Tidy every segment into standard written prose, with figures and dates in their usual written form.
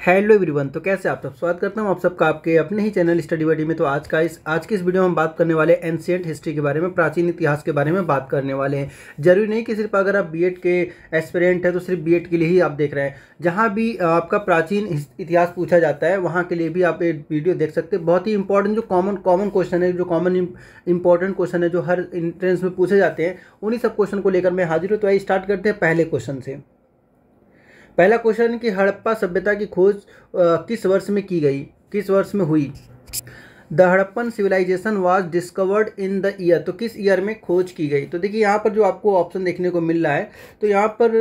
Hello everyone. तो कैसे आप सब, स्वागत करता हूं आप सबका आपके अपने ही चैनल स्टडी बडी में। तो आज की इस वीडियो में हम बात करने वाले हैं एंशिएंट हिस्ट्री के बारे में, प्राचीन इतिहास के बारे में बात करने वाले हैं। जरूरी नहीं कि सिर्फ अगर आप बीएड के एस्पिरेंट हैं तो सिर्फ बीएड के लिए ही आप देख रहे हैं। जहाँ भी आपका प्राचीन इतिहास पूछा जाता है वहाँ के लिए भी आप एक वीडियो देख सकते हैं। बहुत ही इंपॉर्टेंट जो कॉमन क्वेश्चन है, जो कॉमन इंपॉर्टेंट क्वेश्चन है जो हर एंट्रेंस में पूछे जाते हैं, उन्हीं सब क्वेश्चन को लेकर मैं हाजिर हूँ। तो आइए स्टार्ट करते हैं पहले क्वेश्चन से। पहला क्वेश्चन कि हड़प्पा सभ्यता की खोज किस वर्ष में की गई, किस वर्ष में हुई। The Harappan civilisation was discovered in the year, तो किस ईयर में खोज की गई। तो देखिए यहाँ पर जो आपको ऑप्शन देखने को मिल रहा है, तो यहाँ पर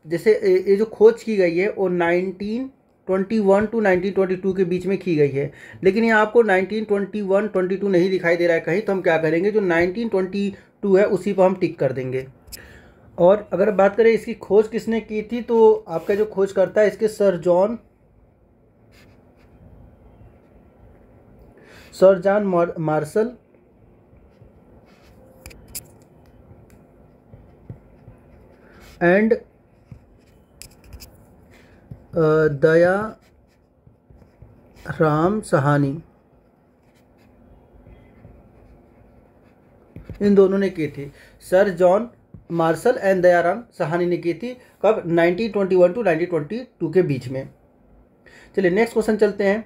जैसे ये जो खोज की गई है वो 1921 टू 1922 के बीच में की गई है। लेकिन यहाँ आपको 1921-22 नहीं दिखाई दे रहा है कहीं, तो हम क्या करेंगे, जो 1922 है उसी पर हम टिक कर देंगे। और अगर बात करें इसकी खोज किसने की थी, तो आपका जो खोज करता है इसके सर जॉन मार्शल एंड दया राम सहानी, इन दोनों ने की थी। Sir John Marshall and Dayaram Sahani ने की थी। कब? 1921 टू 1922 के बीच में। चलिए नेक्स्ट क्वेश्चन चलते हैं।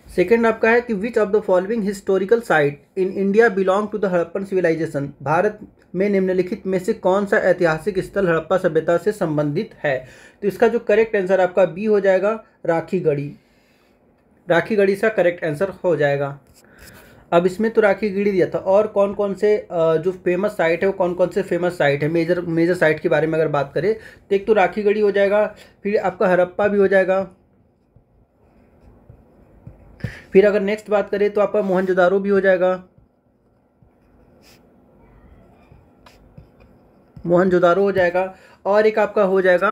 सेकंड आपका है कि which of the following historical site in India belong to the Harappan civilisation. Bharat में निम्नलिखित में से कौन सा ऐतिहासिक स्थल हड़प्पा सभ्यता से संबंधित है। तो इसका जो करेक्ट आंसर आपका बी हो जाएगा, राखीगढ़ी। राखीगढ़ी सा करेक्ट आंसर हो जाएगा। अब इसमें तो राखीगढ़ी दिया था, और कौन कौन से जो फेमस साइट है वो कौन कौन से फेमस साइट है, मेजर साइट के बारे में अगर बात करें तो एक तो राखीगढ़ी हो जाएगा, फिर आपका हड़प्पा भी हो जाएगा, फिर अगर नेक्स्ट बात करें तो आपका मोहनजोदारो भी हो जाएगा, मोहनजोदारो हो जाएगा, और एक आपका हो जाएगा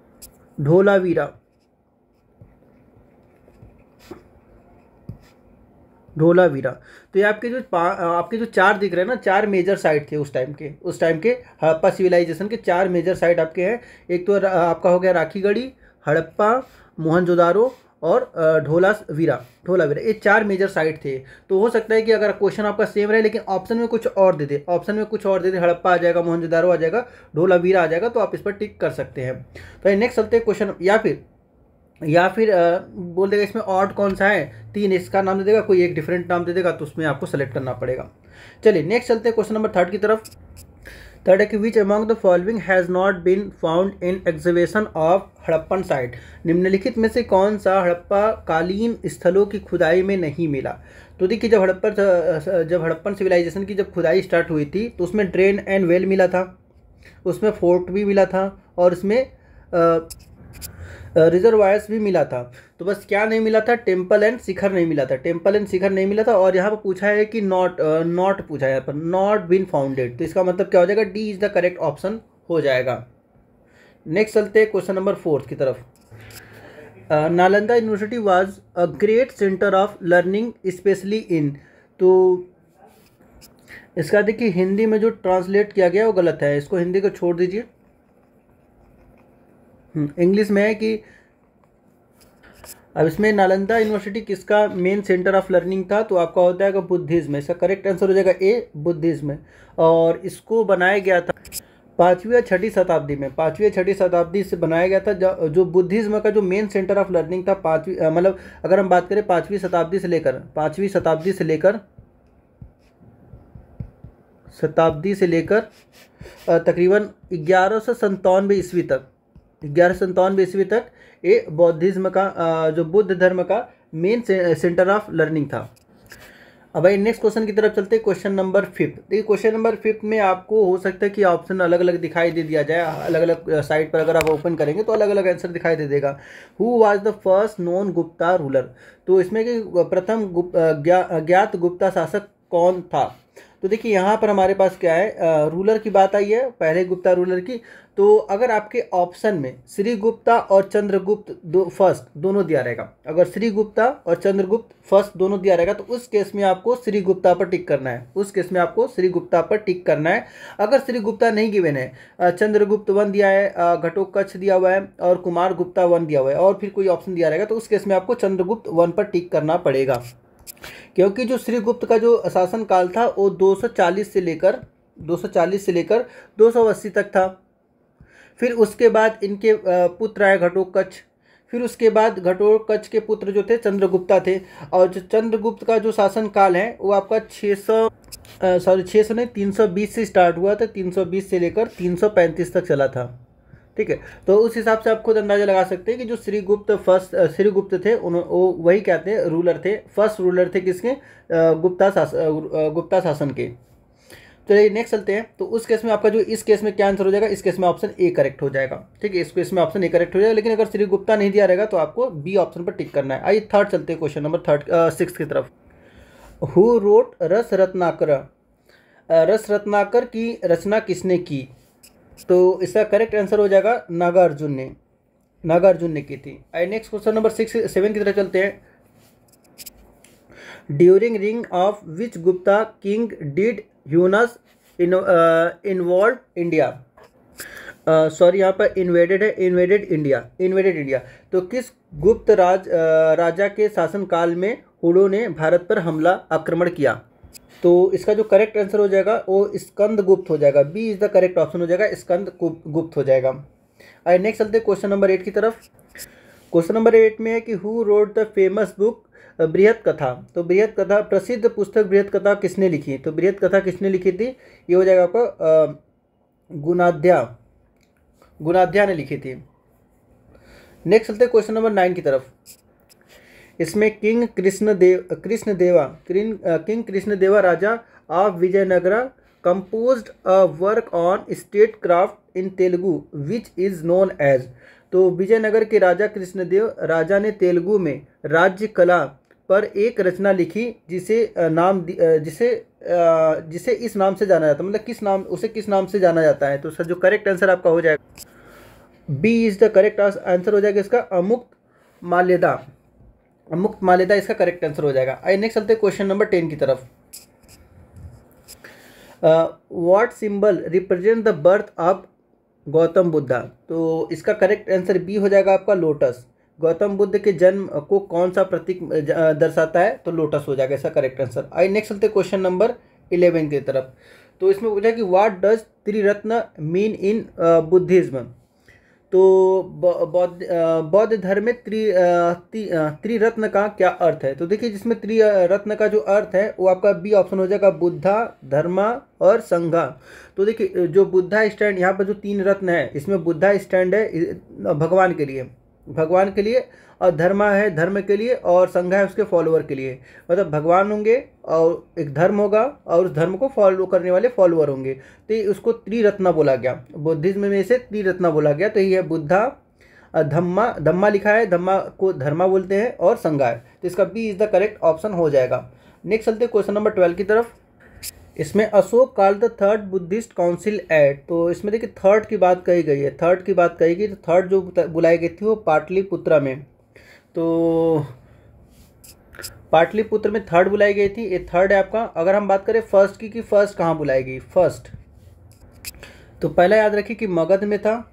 ढोलावीरा। ढोलावीरा। तो ये आपके जो चार दिख रहे हैं ना, चार मेजर साइट थे उस टाइम के हड़प्पा सिविलाइजेशन के चार मेजर साइट आपके हैं। एक तो आपका हो गया राखीगढ़ी, हड़प्पा, मोहनजोदारो और ढोलावीरा। ये चार मेजर साइट थे। तो हो सकता है कि अगर क्वेश्चन आपका सेम रहे लेकिन ऑप्शन में कुछ और दे दे, हड़प्पा आ जाएगा, मोहनजोदारो आ जाएगा, ढोलावीरा आ जाएगा, तो आप इस पर टिक कर सकते हैं। तो नेक्स्ट चलते हैं क्वेश्चन, या फिर बोल देगा इसमें ऑड कौन सा है, तीन इसका नाम दे देगा, कोई एक डिफरेंट नाम दे देगा, तो उसमें आपको सेलेक्ट करना पड़ेगा। चलिए नेक्स्ट चलते हैं क्वेश्चन नंबर थर्ड की तरफ। थर्ड है कि which among the following has not been found in exhibition of Harappan site. निम्नलिखित में से कौन सा हड़प्पा कालीन स्थलों की खुदाई में नहीं मिला। तो देखिए जब हड़प्पन सिविलाइजेशन की जब खुदाई स्टार्ट हुई थी तो उसमें ड्रेन एंड वेल मिला था, उसमें फोर्ट भी मिला था, और उसमें रिजर्वायर्स भी मिला था। तो बस क्या नहीं मिला था, टेम्पल एंड शिखर नहीं मिला था। और यहाँ पर पूछा है कि नॉट पूछा है, यहाँ पर नॉट बीन फाउंडेड। तो इसका मतलब क्या हो जाएगा, D is the correct option हो जाएगा। नेक्स्ट चलते हैं क्वेश्चन नंबर फोर्थ की तरफ। Nalanda university was a great centre of learning specially in. तो इसका देखिए हिंदी में जो ट्रांसलेट किया गया वो गलत है, इसको हिंदी को छोड़ दीजिए। इंग्लिश में है कि अब इसमें नालंदा यूनिवर्सिटी किसका मेन सेंटर ऑफ लर्निंग था, तो आपका होता है बुद्धिज्म। इसका करेक्ट आंसर हो जाएगा ए, बुद्धिज्म। और इसको बनाया गया था 5वीं या 6वीं शताब्दी में, 5वीं या 6वीं शताब्दी से बनाया गया था। जो बुद्धिज्म का जो मेन सेंटर ऑफ लर्निंग था, मतलब अगर हम बात करें 5वीं शताब्दी से लेकर तकरीबन 1197 ईस्वी तक ये बौद्धिज्म का जो बुद्ध धर्म का मेन सेंटर ऑफ लर्निंग था। अब भाई नेक्स्ट क्वेश्चन की तरफ चलते हैं, क्वेश्चन नंबर 5। देखिए क्वेश्चन नंबर 5 में आपको हो सकता है कि ऑप्शन अलग अलग दिखाई दे दिया जाए, अलग अलग साइट पर अगर आप ओपन करेंगे तो अलग अलग आंसर दिखाई दे देगा। Who was the first non Gupta ruler. तो इसमें कि प्रथम ज्ञात गुप्ता शासक कौन था। तो देखिए यहाँ पर हमारे पास क्या है, रूलर की बात आई है, पहले गुप्ता रूलर की। तो अगर आपके ऑप्शन में श्रीगुप्ता और चंद्रगुप्त फर्स्ट दोनों दिया रहेगा, अगर श्रीगुप्ता और चंद्रगुप्त फर्स्ट दोनों दिया रहेगा तो उस केस में आपको श्रीगुप्ता पर टिक करना है, उस केस में आपको श्रीगुप्ता पर टिक करना है। अगर श्रीगुप्ता नहीं गिवन है, चंद्रगुप्त 1 दिया है, घटोत्कच दिया हुआ है और कुमार गुप्ता 1 दिया हुआ है और फिर कोई ऑप्शन दिया रहेगा, तो उस केस में आपको चंद्रगुप्त 1 पर टिक करना पड़ेगा। क्योंकि जो श्रीगुप्त का जो शासन काल था वो 240 से लेकर 280 तक था। फिर उसके बाद इनके पुत्र आए घटोत्कच, फिर उसके बाद घटोत्कच के पुत्र जो थे चंद्रगुप्ता थे, और जो चंद्रगुप्त का जो शासन काल है वो आपका 600 नहीं 320 से स्टार्ट हुआ था, 320 से लेकर 335 तक चला था। ठीक है, तो उस हिसाब से आप खुद अंदाजा लगा सकते हैं कि जो श्रीगुप्त थे वो वही क्या थे, रूलर थे, फर्स्ट रूलर थे किसके, गुप्ता शासन के। चलिए नेक्स्ट चलते हैं। तो उस केस में आपका जो इस केस में क्या आंसर हो जाएगा, इस केस में ऑप्शन ए करेक्ट हो जाएगा। ठीक है, इस केस में ऑप्शन ए करेक्ट हो जाएगा, लेकिन अगर श्रीगुप्ता नहीं दिया रहेगा तो आपको बी ऑप्शन पर टिक करना है। आइए थर्ड चलते हैं, क्वेश्चन नंबर 6 की तरफ। हु रोट रस रत्नाकर, रस रत्नाकर की रचना किसने की? तो इसका करेक्ट आंसर हो जाएगा नागार्जुन ने की थी। आइए नेक्स्ट क्वेश्चन नंबर 7 की तरफ चलते हैं। ड्यूरिंग रिंग of which Gupta king did Huns involve India, sorry यहाँ पर इन्वेडेड इंडिया। तो किस गुप्त राजा के शासनकाल में हुडो ने भारत पर हमला आक्रमण किया? तो इसका जो करेक्ट आंसर हो जाएगा वो स्कंद गुप्त हो जाएगा। B is the correct option हो जाएगा, स्कंद गुप्त हो जाएगा। आइए नेक्स्ट चलते हैं क्वेश्चन नंबर 8 की तरफ। क्वेश्चन नंबर 8 में है कि who wrote the famous book बृहत कथा। तो बृहत कथा, प्रसिद्ध पुस्तक बृहत कथा किसने लिखी? तो बृहत कथा किसने लिखी थी? ये हो जाएगा आपका गुणाध्या ने लिखी थी। नेक्स्ट चलते हैं क्वेश्चन नंबर 9 की तरफ। इसमें king Krishnadeva Raja of Vijayanagara composed a work on statecraft in Telugu which is known as. तो विजयनगर के राजा कृष्णदेव राजा ने तेलुगु में राज्य कला पर एक रचना लिखी जिसे इस नाम से जाना जाता है, मतलब किस नाम से जाना जाता है? तो सर जो करेक्ट आंसर आपका हो जाएगा B is the correct answer हो जाएगा इसका, अमुक्त माल्यदा इसका करेक्ट आंसर हो जाएगा। आइए नेक्स्ट चलते हैं क्वेश्चन नंबर 10 की तरफ। What symbol represent the birth of Gautam Buddha? तो इसका करेक्ट आंसर बी हो जाएगा आपका लोटस। गौतम बुद्ध के जन्म को कौन सा प्रतीक दर्शाता है? तो लोटस हो जाएगा इसका करेक्ट आंसर। आइए नेक्स्ट चलते हैं क्वेश्चन नंबर 11 की तरफ। तो इसमें पूछा कि what does Triratna mean in Buddhism? तो बौद्ध धर्म में त्रिरत्न का क्या अर्थ है? तो देखिए जिसमें त्रिरत्न का जो अर्थ है वो आपका बी ऑप्शन हो जाएगा, बुद्धा, धर्मा और संघा। तो देखिए जो बुद्धा स्टैंड, यहाँ पर जो 3 रत्न है इसमें बुद्धा स्टैंड है भगवान के लिए, और धर्मा है धर्म के लिए, और संघा है उसके फॉलोअर के लिए। मतलब भगवान होंगे और एक धर्म होगा और उस धर्म को फॉलो करने वाले फॉलोअर होंगे, तो उसको त्रिरत्ना बोला गया, बुद्धिज्म में से त्रिरत्ना बोला गया। तो ये है बुद्धा, धम्मा लिखा है, धम्मा को धर्मा बोलते हैं, और संघा है, तो इसका B is the correct option हो जाएगा। नेक्स्ट चलते क्वेश्चन नंबर 12 की तरफ। इसमें अशोक काल the third Buddhist council at. तो इसमें देखिए थर्ड की बात कही गई है, तो थर्ड जो बुलाई गई थी वो पाटलिपुत्रा में। तो पाटलिपुत्र में थर्ड बुलाई गई थी, ये थर्ड है आपका। अगर हम बात करें फर्स्ट की कि फर्स्ट कहाँ बुलाई गई, फर्स्ट तो पहला याद रखिए कि मगध में था,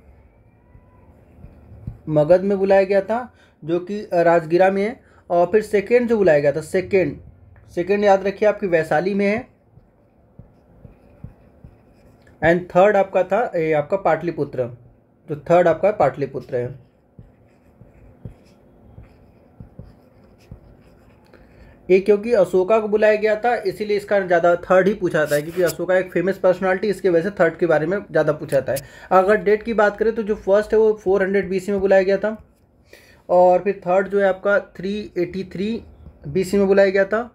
मगध में बुलाया गया था जो कि राजगिरा में है। और फिर सेकेंड जो बुलाया गया था, सेकेंड याद रखिए आपकी वैशाली में है। एंड थर्ड आपका था ये आपका पाटलिपुत्र, जो थर्ड आपका पाटलिपुत्र है। ये क्योंकि अशोका को बुलाया गया था इसीलिए इसका ज़्यादा थर्ड ही पूछा जाता है, क्योंकि अशोका एक फेमस पर्सनालिटी, इसके वजह से थर्ड के बारे में ज़्यादा पूछा जाता है। अगर डेट की बात करें तो जो फर्स्ट है वो 400 BC में बुलाया गया था, और फिर थर्ड जो है आपका 383 BC में बुलाया गया था,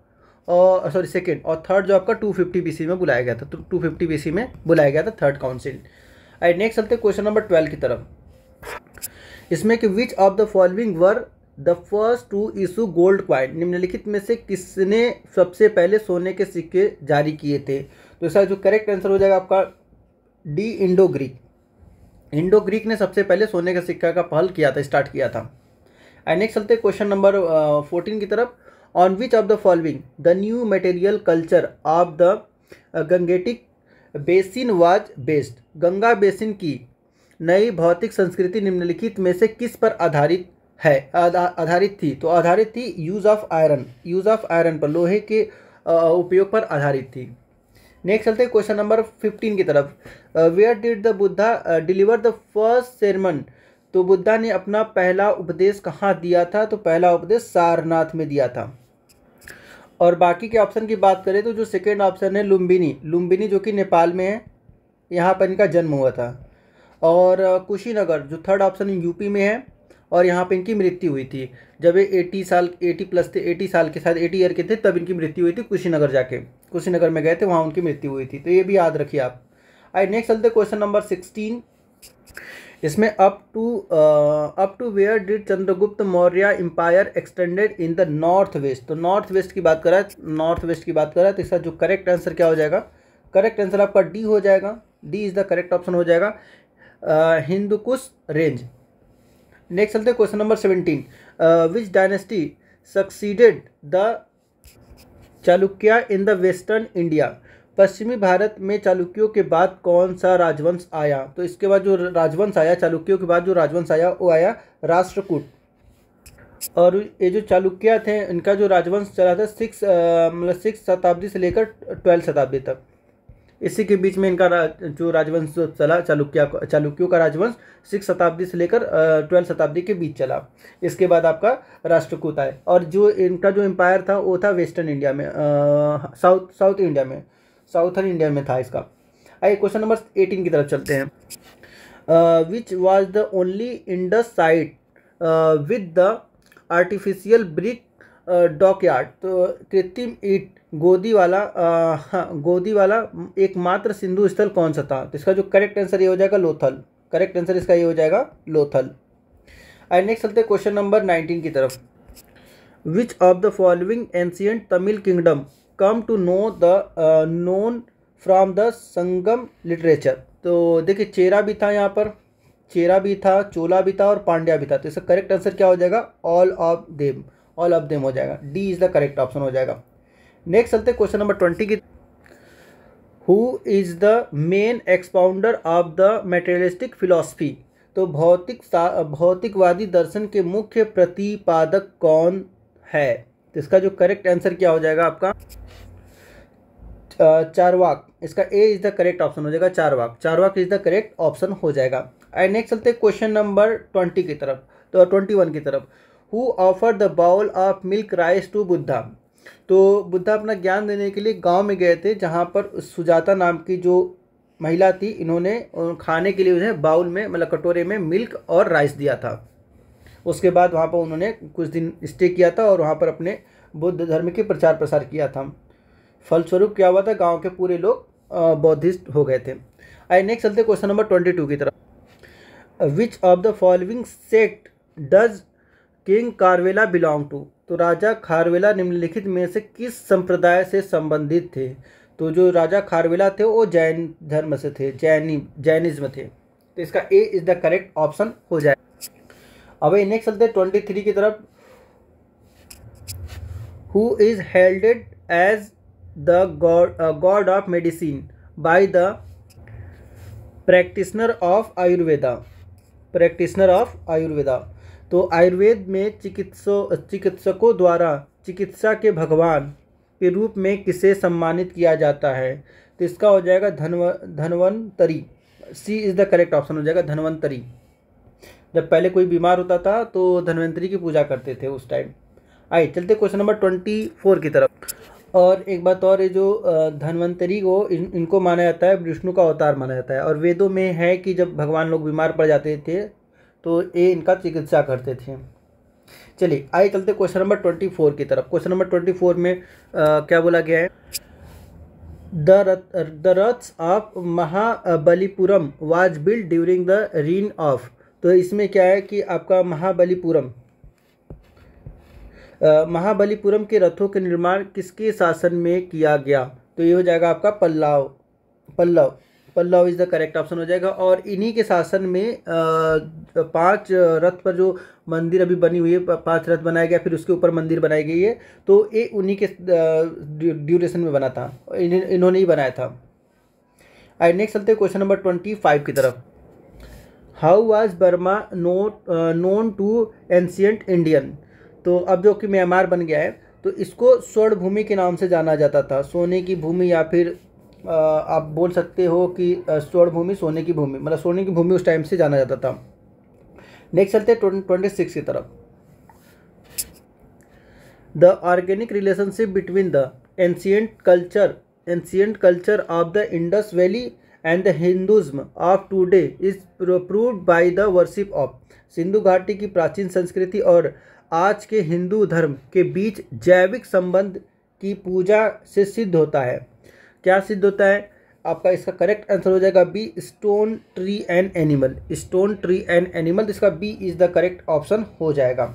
और सॉरी सेकेंड, और थर्ड जो आपका 250 BC में बुलाया गया था। तो 250 BC में बुलाया गया था थर्ड काउंसिल। नेक्स्ट चलते क्वेश्चन नंबर 12 की तरफ। इसमें कि which of the following were the first to issue gold coin, निम्नलिखित में से किसने सबसे पहले सोने के सिक्के जारी किए थे? तो इसका जो करेक्ट आंसर हो जाएगा आपका D, Indo Greek. Indo Greek ने सबसे पहले सोने के सिक्का का पहल किया था, स्टार्ट किया था। एंड नेक्स्ट चलते क्वेश्चन नंबर 14 की तरफ। On which of the following the new material culture of the Gangetic basin was based, Ganga basin की नई भौतिक संस्कृति निम्नलिखित में से किस पर आधारित है, आधारित थी? तो आधारित थी use of iron, use of iron पर, लोहे के उपयोग पर आधारित थी। नेक्स्ट चलते हैं क्वेश्चन नंबर 15 की तरफ। Where did the Buddha deliver the first sermon, तो बुद्धा ने अपना पहला उपदेश कहाँ दिया था? तो पहला उपदेश सारनाथ में दिया था। और बाकी के ऑप्शन की बात करें तो जो सेकेंड ऑप्शन है लुम्बिनी, लुम्बिनी जो कि नेपाल में है, यहाँ पर इनका जन्म हुआ था। और कुशीनगर जो थर्ड ऑप्शन यूपी में है, और यहाँ पे इनकी मृत्यु हुई थी जब ये 80 प्लस थे, 80 साल के साथ 80 ईयर के थे, तब इनकी मृत्यु हुई थी। कुशीनगर जाके, कुशीनगर में गए थे, वहाँ उनकी मृत्यु हुई थी। तो ये भी याद रखिए आप। आई नेक्स्ट चलते क्वेश्चन नंबर 16। इसमें up to where did Chandragupta Maurya empire extended in the north west, तो नॉर्थ वेस्ट की बात कर रहा है, नॉर्थ वेस्ट की बात कर रहा है। तो इसका जो करेक्ट आंसर क्या हो जाएगा? करेक्ट आंसर आपका डी हो जाएगा, D is the correct option हो जाएगा, हिंदुकुश रेंज। नेक्स्ट चलते question number 17। Which dynasty succeeded the Chalukya in the western India, पश्चिमी भारत में चालुक्यों के बाद कौन सा राजवंश आया? तो इसके बाद जो राजवंश आया, चालुक्यों के बाद जो राजवंश आया वो आया राष्ट्रकूट। और ये जो चालुक्य थे इनका जो राजवंश चला था 6 शताब्दी से लेकर 12 शताब्दी तक, इसी के बीच में इनका जो राजवंश जो चला, चालुक्यों का राजवंश 6 शताब्दी से लेकर 12 शताब्दी के बीच चला। इसके बाद आपका राष्ट्रकूट आए, और जो इनका जो एम्पायर था वो था वेस्टर्न इंडिया में, साउथ इंडिया में, साउथर्न इंडिया में था इसका। आइए क्वेश्चन नंबर 18 की तरफ चलते हैं। Which was the only Indus site with the artificial brick dockyard, तो कृत्रिम ईंट गोदी वाला एकमात्र सिंधु स्थल कौन सा था? तो इसका जो करेक्ट आंसर ये हो जाएगा लोथल, करेक्ट आंसर इसका ये हो जाएगा लोथल। आई नेक्स्ट चलते हैं क्वेश्चन नंबर 19 की तरफ। Which of the following ancient Tamil kingdom come to no the known from the Sangam literature, तो देखिए चेरा भी था यहाँ पर, चेरा भी था, चोला भी था और पांड्या भी था। तो इसका करेक्ट आंसर क्या हो जाएगा? All of them, all of them हो जाएगा, D is the correct option हो जाएगा। नेक्स्ट चलते क्वेश्चन नंबर 20 की। Who is the main expounder of the materialistic philosophy, तो भौतिकवादी दर्शन के मुख्य प्रतिपादक कौन है? तो इसका जो करेक्ट आंसर क्या हो जाएगा आपका? चारवाक, इसका A is the correct option हो जाएगा, Charvaka, Charvaka is the correct option हो जाएगा। एंड नेक्स्ट चलते क्वेश्चन नंबर 20 की तरफ, तो 21 की तरफ। Who offer the bowl of milk rice to Buddha, तो बुद्धा अपना ज्ञान देने के लिए गांव में गए थे, जहां पर सुजाता नाम की जो महिला थी, इन्होंने खाने के लिए उन्हें बाउल में, मतलब कटोरे में मिल्क और राइस दिया था। उसके बाद वहाँ पर उन्होंने कुछ दिन स्टे किया था और वहाँ पर अपने बुद्ध धर्म के प्रचार प्रसार किया था। फलस्वरूप क्या हुआ था? गांव के पूरे लोग बौद्धिस्ट हो गए थे। आई नेक्स्ट चलते क्वेश्चन नंबर 22 की तरफ। Which of the following sect does king Kharavela belong to, तो राजा खारवेला निम्नलिखित में से किस संप्रदाय से संबंधित थे? तो जो राजा खारवेला थे वो जैन धर्म से थे, जैनिज्म थे। तो इसका A is the correct option हो जाए। अब नेक्स्ट चलते 23 की तरफ। Who is hailed as the god of medicine by the practitioner of Ayurveda, practitioner of Ayurveda, तो आयुर्वेद में चिकित्सकों द्वारा चिकित्सा के भगवान के रूप में किसे सम्मानित किया जाता है? तो इसका हो जाएगा धन्वंतरी, सी इज द करेक्ट ऑप्शन हो जाएगा, धन्वंतरी। जब पहले कोई बीमार होता था तो धन्वंतरी की पूजा करते थे उस टाइम। आइए चलते क्वेश्चन नंबर 24 की तरफ। और एक बात और है, जो धन्वंतरी को इनको माना जाता है विष्णु का अवतार माना जाता है, और वेदों में है कि जब भगवान लोग बीमार पड़ जाते थे तो ये इनका चिकित्सा करते थे। चलिए आइए चलते क्वेश्चन नंबर 24 की तरफ। क्वेश्चन नंबर 24 में क्या बोला गया है? The raths of Mahabalipuram was build during the reign of, तो इसमें क्या है कि आपका महाबलीपुरम महाबलीपुरम के रथों के निर्माण किसके शासन में किया गया? तो ये हो जाएगा आपका Pallava Pallava Pallava is the correct option हो जाएगा। और इन्हीं के शासन में 5 रथ पर जो मंदिर अभी बनी हुई है, 5 रथ बनाया गया, फिर उसके ऊपर मंदिर बनाई गई है, तो ये उन्हीं के ड्यूरेशन में बना था, इन्होंने ही बनाया था। आई नेक्स्ट चलते हैं क्वेश्चन नंबर 25 की तरफ। How was Burma known to ancient Indian? तो अब जो कि म्यांमार बन गया है, तो इसको स्वर्ण भूमि के नाम से जाना जाता था, सोने की भूमि, या फिर आप बोल सकते हो कि स्वर्ण भूमि, सोने की भूमि, मतलब सोने की भूमि उस टाइम से जाना जाता था। नेक्स्ट चलते हैं 26 की तरफ। The organic relationship between the ancient culture of the Indus valley and the Hinduism of today is proved by the worship of. Sindhu घाटी की प्राचीन संस्कृति और आज के हिंदू धर्म के बीच जैविक संबंध की पूजा से सिद्ध होता है। क्या सिद्ध होता है? आपका इसका करेक्ट आंसर हो जाएगा B, stone tree and animal. Stone tree and animal, इसका B is the correct option हो जाएगा।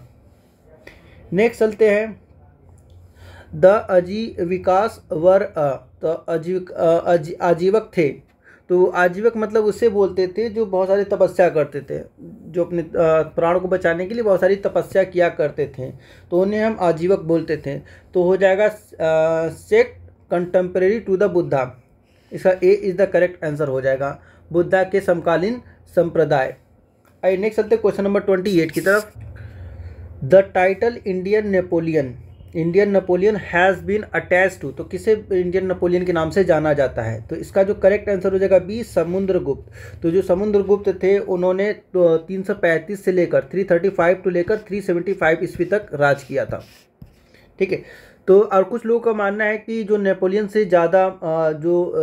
नेक्स्ट चलते हैं। द आजीविकास वर तो आजीवक थे। तो आजीवक मतलब उससे बोलते थे जो बहुत सारी तपस्या करते थे, जो अपने प्राण को बचाने के लिए बहुत सारी तपस्या किया करते थे, तो उन्हें हम आजीवक बोलते थे। तो हो जाएगा sect contemporary to the Buddha, इसका A is the correct answer हो जाएगा, बुद्धा के समकालीन संप्रदाय। आइए नेक्स्ट चलते क्वेश्चन नंबर 28 की तरफ। The title Indian Napoleon has been attach to. तो किसे इंडियन नेपोलियन के नाम से जाना जाता है? तो इसका जो करेक्ट आंसर हो जाएगा बी, समुद्रगुप्त। तो जो समुद्रगुप्त थे उन्होंने 335 से लेकर 335 टू लेकर 375 ईस्वी तक राज किया था। ठीक है। तो और कुछ लोगों का मानना है कि जो नेपोलियन से ज़्यादा जो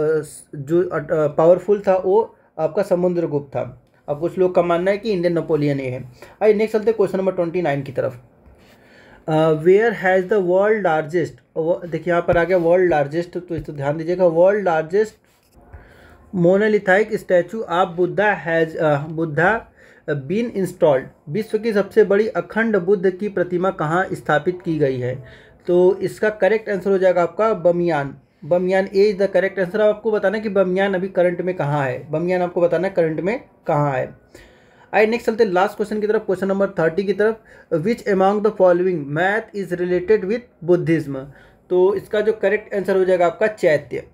पावरफुल था वो आपका समुद्रगुप्त था। अब कुछ लोग का मानना है कि इंडियन नेपोलियन ये है। आइए नेक्स्ट चलते क्वेश्चन नंबर 29 की तरफ। Where has the world largest, देखिए यहाँ पर आ गया वर्ल्ड लार्जेस्ट, तो इस तो ध्यान दीजिएगा। World largest monolithic statue of Buddha been installed. विश्व की सबसे बड़ी अखंड बुद्ध की प्रतिमा कहाँ स्थापित की गई है? तो इसका करेक्ट आंसर हो जाएगा आपका बमियान। ए इज द करेक्ट आंसर। आपको बताना है कि बमियान अभी करंट में कहाँ है, बमियान आपको बताना है करंट में कहाँ है। आइए नेक्स्ट चलते हैं लास्ट क्वेश्चन की तरफ, क्वेश्चन नंबर 30 की तरफ। Which among the following math is related with Buddhism? तो इसका जो करेक्ट आंसर हो जाएगा आपका चैत्य,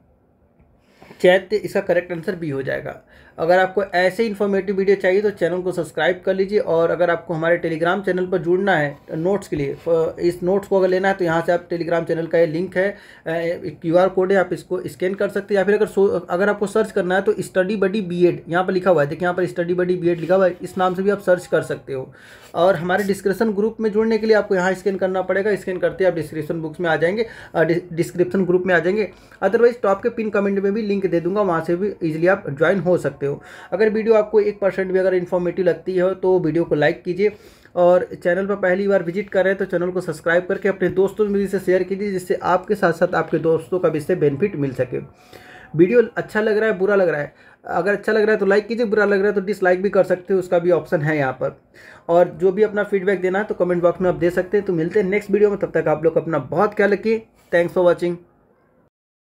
इसका करेक्ट आंसर बी हो जाएगा। अगर आपको ऐसे इन्फॉर्मेटिव वीडियो चाहिए तो चैनल को सब्सक्राइब कर लीजिए, और अगर आपको हमारे टेलीग्राम चैनल पर जुड़ना है नोट्स के लिए, इस नोट्स को अगर लेना है तो यहाँ से आप टेलीग्राम चैनल का ये लिंक है, QR कोड है, आप इसको स्कैन कर सकते हैं, या फिर अगर आपको सर्च करना है तो स्टडी बडी BEd यहाँ पर लिखा हुआ है, देखिए यहाँ पर स्टडी बडी BEd लिखा हुआ है, इस नाम से भी आप सर्च कर सकते हो। और हमारे डिस्क्रिप्शन ग्रुप में जुड़ने के लिए आपको यहाँ स्कैन करना पड़ेगा, स्कैन करते आप डिस्क्रिप्शन बुक्स में आ जाएंगे, डिस्क्रिप्शन ग्रुप में आ जाएंगे। अदरवाइज टॉप के पिन कमेंट में भी लिंक दे दूंगा, वहाँ से भी इजीली आप ज्वाइन हो सकते हो। अगर वीडियो आपको 1% भी अगर इन्फॉर्मेटिव लगती है तो वीडियो को लाइक कीजिए, और चैनल पर पहली बार विजिट कर रहे हैं तो चैनल को सब्सक्राइब करके अपने दोस्तों में भी इसे शेयर कीजिए, जिससे आपके साथ साथ आपके दोस्तों का भी इससे बेनिफिट मिल सके। वीडियो अच्छा लग रहा है, बुरा लग रहा है, अगर अच्छा लग रहा है तो लाइक कीजिए, बुरा लग रहा है तो डिसलाइक भी कर सकते हो, उसका भी ऑप्शन है यहाँ पर। और जो भी अपना फीडबैक देना है तो कमेंट बॉक्स में आप दे सकते हैं। तो मिलते हैं नेक्स्ट वीडियो में, तब तक आप लोग अपना बहुत ख्याल रखिए। Thanks for watching.